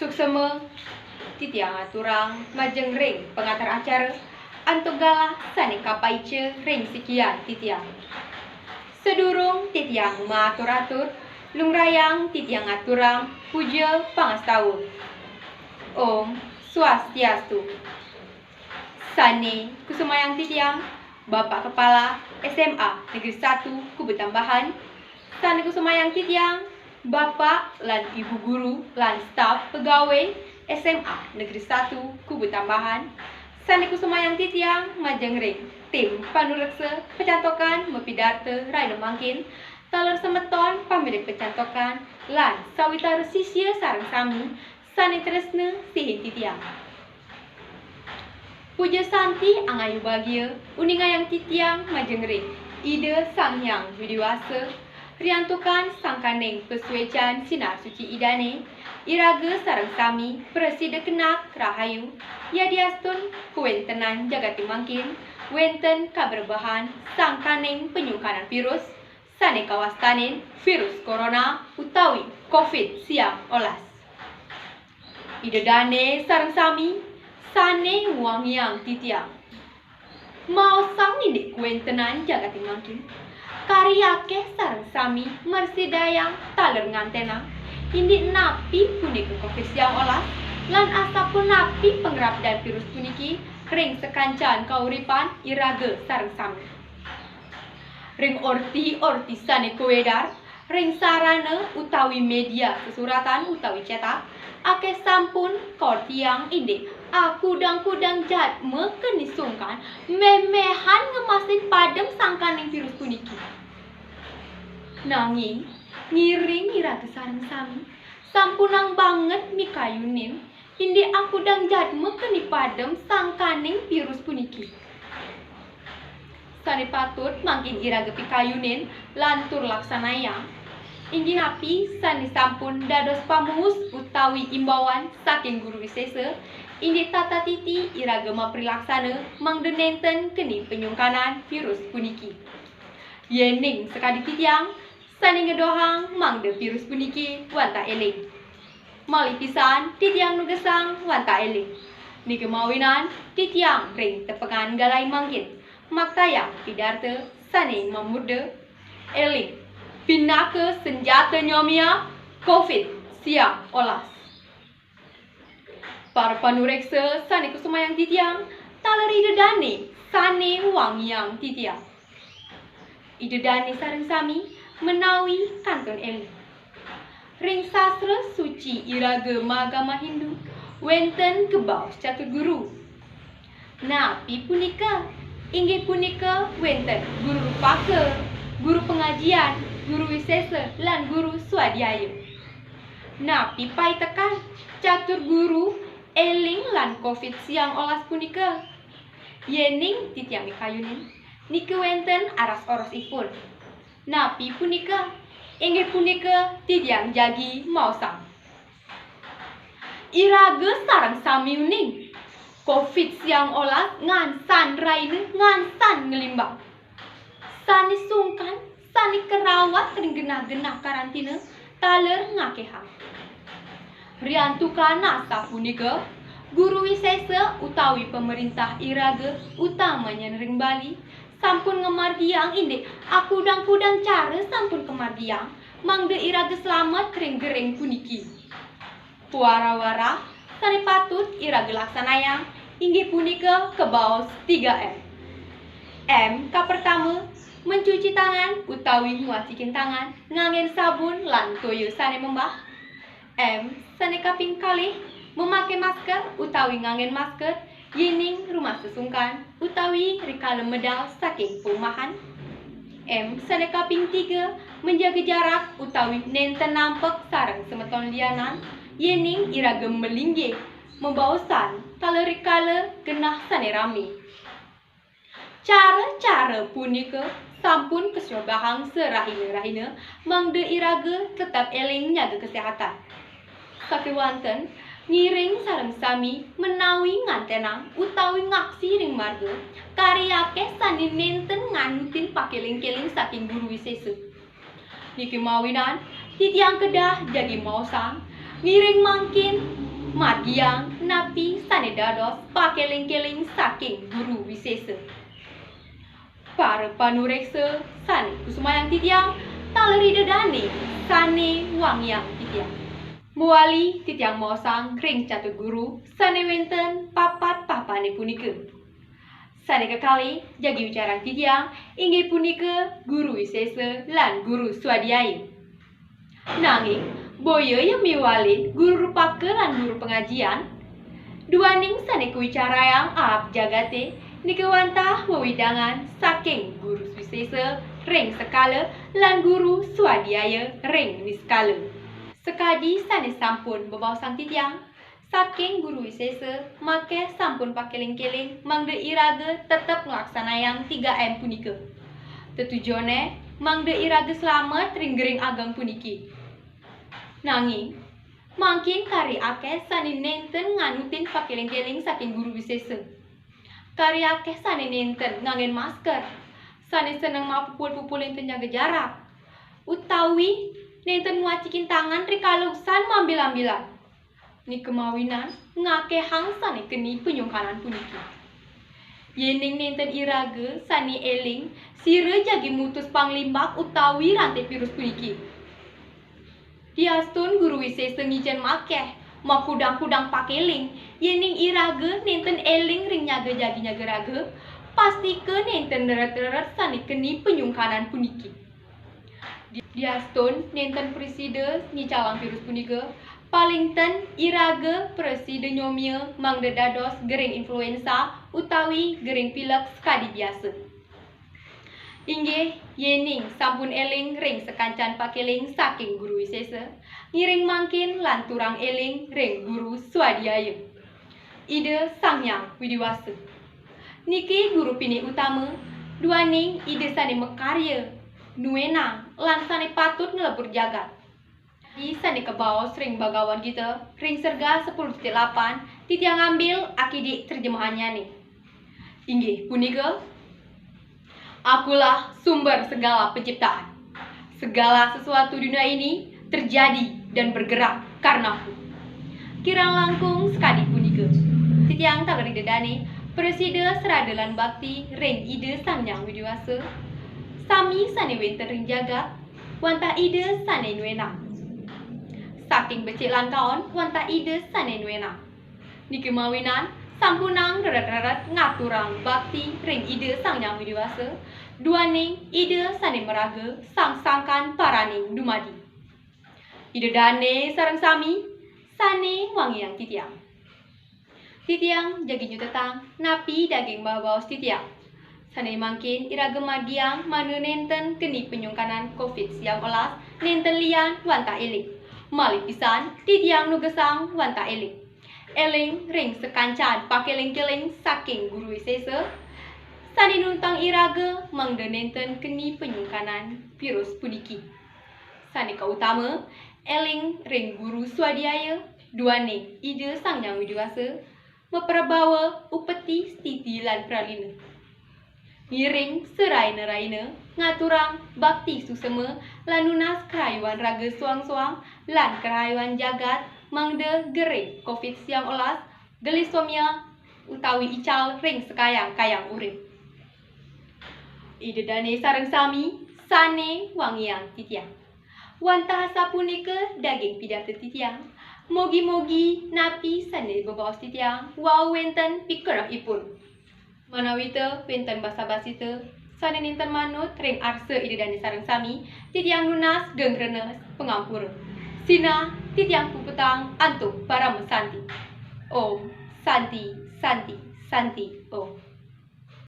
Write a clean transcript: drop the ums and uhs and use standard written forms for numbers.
Suksema titiang aturang majeng ring pengatar acara antogala sani kapaice ring sekian titiang. Sedurung titiang maatur-atur lungrayang titiang aturang puja pangastaun. Om Swastiastu. Sani kusumayang titiang Bapak Kepala SMA Negeri 1 Kubutambahan. Sani kusumayang titiang Bapak lan Ibu Guru lan staf pegawai SMA Negeri 1 Kubutambahan. Sani kusumayang titiang majeng ring tim panureksa pecantokan mepidarte raina mangkin taler semeton pamilik pecantokan lan sawitara sisya sareng sami sani tresna sihin titiang. Puja santi angayu bagia uningayang titiang majeng ring ide sang hyang widiwasa riantukan sangkaneng pesuecan sinar suci idane iraga sareng sami presida kenak rahayu yadiastun kuwentenan jagati mangkin wenten kaberbahan sangkaneng penyungkanan virus sane kawastanin virus corona utawi COVID-19. Idedane sareng sami sane wang yang titiang mau sang indik kuwentenan jagati mangkin karyake sareng sami mersidayang taler ngantena indik napi punika COVID-19 lan asapun napi pengerap dan virus puniki ring sekancan kauripan iraga sareng sami. Ring orti sane kuedar ring sarana utawi media kesuratan utawi cetak ake sampun kortiang indik kudang-kudang jat mekenisungkan memehan ngemasin padem sangkaning virus puniki. Nanging ngiring iraga sareng sami sampunang banget mikayunin indi kudang jat mekeni padem sangkaning virus puniki. Sani patut mangkin iraga pikayunin lantur laksanayang inggih napi sani sampun dados pamuus utawi imbauan saking guru wisesa indi tata titi iraga maprilaksana mangdenenten keni penyungkanan virus puniki. Yening sekadi titiang sani ngedohang mangde virus puniki wanta eling. Mali pisan titiang nugesang wanta eling. Nike mawinan titiang ring tepengan galai mangkin maktayang pidarte sani memurde eling pinaka senjata nyomia COVID-19. Para panureksa sani kusumayang titiang taleri dedane sane wang yang titiang. Idedane sareng sami menawi kanton eling. Ring sastra suci iraga magama Hindu wenten kebaos catur guru. Napi punika inggih punika wenten guru rupaka, guru pengajian, guru wisesa lan guru swadhyaya. Napi pai tekan catur guru eling lan COVID-19 punika. Yening titiang mikayunin nike wenten aras orosipun. Napi punika inggih punika titiang jagi mausang. Iraga sareng sami uning COVID-19 ngansan raine ngansan ngelimbang. Sani sungkan, sani kerawat ring genah-genah karantina taler ngakehang. Riantukan nasa punika guru wisesa utawi pemerintah iraga utamanya ring Bali sampun ngemargiang indik kudang-kudang cara sampun kemargiang mangde iraga selamat ring gering puniki. Wara-wara sani patut iraga laksanayang inggih punika kebaos 3M. M ka pertama mencuci tangan utawi nguasikin tangan nganggen sabun lan toyo sane membah. M sane kaping kalih memakai masker utawi nganggen masker yening rumah sesungkan utawi rikala medal saking perumahan. M sane kaping 3 menjaga jarak utawi nenten nampek sareng semeton lianan yening iraga melinggih membaosan talerikala genah sane rame. Cara-cara punika sampun kesyobahang serahina-rahina mangde iraga tetap eling nyaga kesehatan. Sakewanten ngiring sareng sami menawi ngantenang utawi ngaksi ring marga karyake sani nenten nganutin pakeling-keling saking guru wisesa. Niki mawinan titiang kedah jadi mausang ngiring mangkin margiang napi sane dados pakeling-keling saking guru wisesa. Para panureksa sane kusumayang titiang taleri dedane sane wangyang titiang. Muali titiang mosang ring catur guru sane wenten papat papane punika. Sane kekali jagi wicarang titiang inggih punika guru wisesa lan guru swadhyaya. Nanging boyo yang miwalin guru rupaka lan guru pengajian duaning sane kuwicarayang ahap jagate nikewantah wewidangan saking guru wisesa ring sekala lan guru swadhyaya ring niskala. Sekadi sane sampun bebaosang titiang saking guru wisesa make sampun pakeling-keling mangde iraga tetep nglaksanayang 3M punika. Tetujone mangde iraga selamat ring gering ageng puniki. Nanging makin kari akeh sane nenten nganutin pakeling-keling saking guru wisesa. Kari akeh sane nenten ngangen masker, sane seneng mapupul-pupul enten jaga jarak, utawi nenten nguacikin tangan rikalusan mambil-ambilan. Ni kemawinan ngakehang sane keni penyungkanan puniki. Yening nenten iraga sane eling sire jagi mutus panglimbak utawi rantai virus puniki. Diastun guru wisesa ngijen makeh makudang-kudang pakeling yening iraga nenten eling ring nyaga jagi nyaga raga pastike nenten deret-deret sane keni penyungkanan puniki. Diastun nenten preside nyicalang virus punika paling ten iraga preside nyomia mangde dados gering influenza utawi gering pilek sekadi biasa. Inggih yening sampun eling ring sekancan pakeling saking guru wisesa ngiring mangkin lan turang eling ring guru swadhyaya. Ide Sangyang Widiwasa. Niki guru pini utama duaning ide sane mekarya nuenang lan sane patut ngelebur jagat. Di sane kebaos ring bagawan kita ring serga 10.8 titiang ngambil akidik terjemahannya nih. Inggih punika akulah sumber segala penciptaan. Segala sesuatu di dunia ini terjadi dan bergerak karenaku. Kirang langkung sekadi punika. Titiang taleri dedane preside seradalan bakti ring ide Sangyang Widiwasa. Sami sane wenten ring jagat wanta ide sane nuenang. Saking becik lan kaon wanta ide sane nuenang. Niki mawinan sampunang deret-deret ngaturang bakti ring ide Sangyang Widiwasa duaning ide sane meraga sang-sangkan paraning dumadi. Ide dane sareng sami sane wangyang titiang. Titiang jagi nyutetang napi daging babaos titiang. Sane mangkin iraga margiang manu nenten keni penyungkanan COVID-19 nenten lian wanta eling. Malih pisan titiang nugesang wanta eling. Eling ring sekancan pakeling-keling saking guru wisesa sane nuntang iraga mangde nenten keni penyungkanan virus puniki. Sane kautama eling ring guru swadhyaya duaning ide Sangyang Widiwasa meperbawa upeti stiti lan pralina. Ngiring seraina-raina ngaturang bakti susema lan nunas kerayuan raga suang-suang lan kerayuan jagat mangde gering COVID-19 gelisomia utawi ical ring sekayang-kayang urip. Ide dane sareng sami sane wangyang titiang. Wantah sapunika daging pidato titiang. Mogi-mogi napi sane bebaos titiang wau wenten pikerahipun. Manawita wenten basa-basi te sane ninten manut ring arsa ide dane sareng sami titiang lunas gengrenes pengampura. Sina titiang puputang antuk para mesanti. Om Santi Santi Santi Om.